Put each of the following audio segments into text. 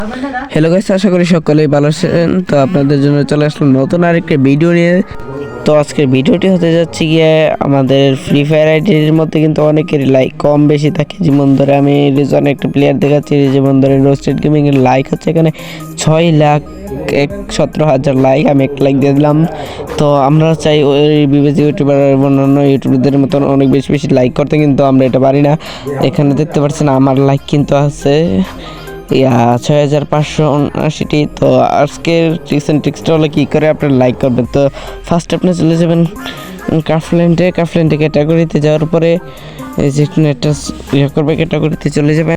Hello guys, আশা করি সকলেই ভালো আছেন। তো আপনাদের জন্য চলে আসলাম নতুন আরেকটা ভিডিও নিয়ে। তো আজকের ভিডিওটি হতে যাচ্ছে গিয়ে আমাদের ফ্রি ফায়ার আইডির মধ্যে কিন্তু অনেকেরই লাইক কম বেশি থাকে। যেমন ধরে আমি রিজন একটা প্লেয়ার দেখাচ্ছি, যেমন ধরে রোস্টেড গেমিং এর লাইক হচ্ছে এখানে 6,17,000 লাইক। আমি একটা লাইক দিয়ে দিলাম। তো আমরা চাই ওই বিবেচি ইউটিউবার অন্যান্য ইউটিউবারদের মতন অনেক বেশি বেশি লাইক করতে, কিন্তু আমরা এটা পারি না। এখানে দেখতে পাচ্ছেন আমার লাইক কিন্তু আছে 6,579টি। তো আজকের ট্রিক্স অ্যান্ড ট্রিক্সটা হলো কী করে আপনার লাইক করবেন। তো ফার্স্ট আপনি চলে যাবেন ক্রাফটল্যান্ডে ক্যাটাগরিতে যাওয়ার পরে এই যে একটা ইয়ে করবে, ক্যাটাগরিতে চলে যাবেন।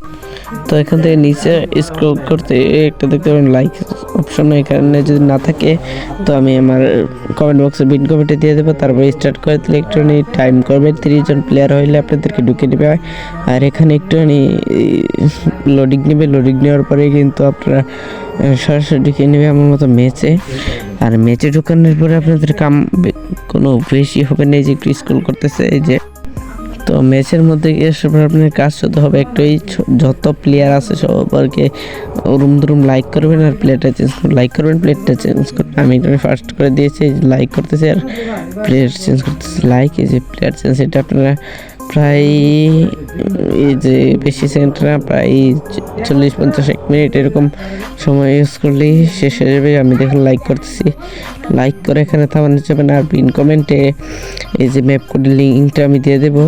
তো এখান থেকে নিচে স্ক্রল করতে একটা দেখতে পাবেন লাইক অপশন, এখানে যদি না থাকে তো আমি আমার কমেন্ট বক্সে বিন কমেন্টে দিয়ে দেবো। তারপরে স্টার্ট করে দিলে একটুখানি টাইম করবে, 30 জন প্লেয়ার হইলে আপনাদেরকে ঢুকে নেবে। আর এখানে একটুখানি লোডিং নেবে, লোডিং নেওয়ার পরে কিন্তু আপনারা সরাসরি ঢুকে নেবে আমার মতো ম্যাচে। আর ম্যাচে ঢুকানোর পরে আপনাদের কাম কোনো বেশি হবে না, এই যে একটু স্ক্রল করতেছে এই যে। তো ম্যাচের মধ্যে এসব আপনার কাজ শুধু হবে একটু, এই যত প্লেয়ার আছে সবারকে রুম ধরুম লাইক করবেন আর প্লেয়ারটা চেঞ্জ করবেন, লাইক করবেন প্লেয়ারটা চেঞ্জ করবেন। আমি ফার্স্ট করে দিয়েছি, লাইক করতেছি আর প্লেয়ার চেঞ্জ করতেছি। লাইক এই যে প্লেয়ার চেঞ্জ, এটা আপনারা প্রায় এই যে বেশি সেকেন্ড না, প্রায় 40-50-1 মিনিট এরকম সময় ইউজ করলেই শেষ হয়ে যাবে। আমি দেখুন লাইক করতেছি, লাইক করে এখানে থামানো যাবে না। আর পিন কমেন্টে এই যে ম্যাপ কোডের লিঙ্কটা আমি দিয়ে দেবো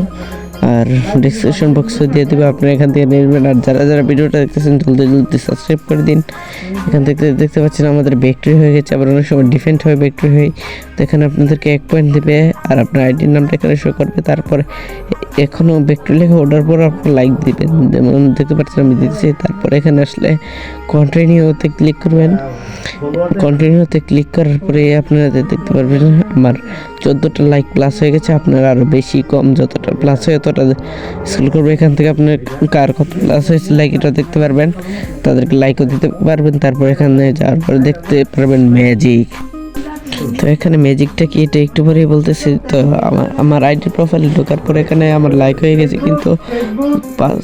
আর ডিসক্রিপশন বক্সে দিয়ে দেবো, আপনারা এখান থেকে নেবেন। আর যারা যারা ভিডিওটা দেখতেছেন জলদি জলদি সাবস্ক্রাইব করে দিন। এখান থেকে দেখতে পাচ্ছেন আমাদের ব্যাকটরি হয়ে গেছে, আবার অনেক সময় ডিফেন্ড হয়ে ব্যাকটরি হয়ে, তো এখানে আপনাদেরকে 1 পয়েন্ট দেবে আর আপনার আইডির নামটা এখানে শো করবে। তারপরে এখনও ব্যাকটরি লেখা ওঠার পর আপনার লাইক দিবেন, যেমন দেখতে পাচ্ছেন আমি দিচ্ছি। তারপরে এখানে আসলে কন্টিনিউতে ক্লিক করবেন, কন্টিনিউতে ক্লিক করার পরে আপনারা দেখতে পারবেন আমার 14টা লাইক প্লাস হয়ে গেছে। আপনার আরও বেশি কম যতটা প্লাস হয় ততটা স্ক্রল করবে, এখান থেকে আপনার কার কত প্লাস হয়েছে লাইক এটা দেখতে পারবেন, তাদেরকে লাইকও দিতে পারবেন। তারপর এখানে যাওয়ার পরে দেখতে পারবেন ম্যাজিক। তো এখানে ম্যাজিকটা কি এটা একটু পরেই বলতেছি। তো আমার আইডি প্রোফাইলে ঢোকার পরে এখানে আমার লাইক হয়ে গেছে কিন্তু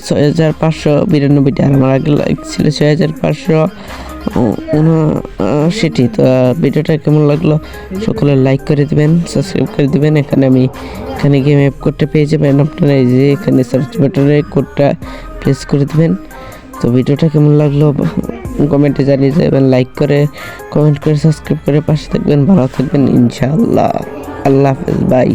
6,592টা, আর আমার আগে লাইক ছিল 6,579টি। তো ভিডিওটা কেমন লাগলো সকলে লাইক করে দিবেন, সাবস্ক্রাইব করে দিবেন। এখানে গিয়ে ম্যাপ কোডটা পেয়ে যাবেন আপনারা, এই যে এখানে সার্চ বাটনে কোডটা প্রেস করে দিবেন। তো ভিডিওটা কেমন লাগলো কমেন্টে জানিয়ে যাবেন, লাইক করে কমেন্ট করে সাবস্ক্রাইব করে পাশে থাকবেন। ভালো থাকবেন ইনশাআল্লাহ। আল্লাহ হাফেজ, বাই।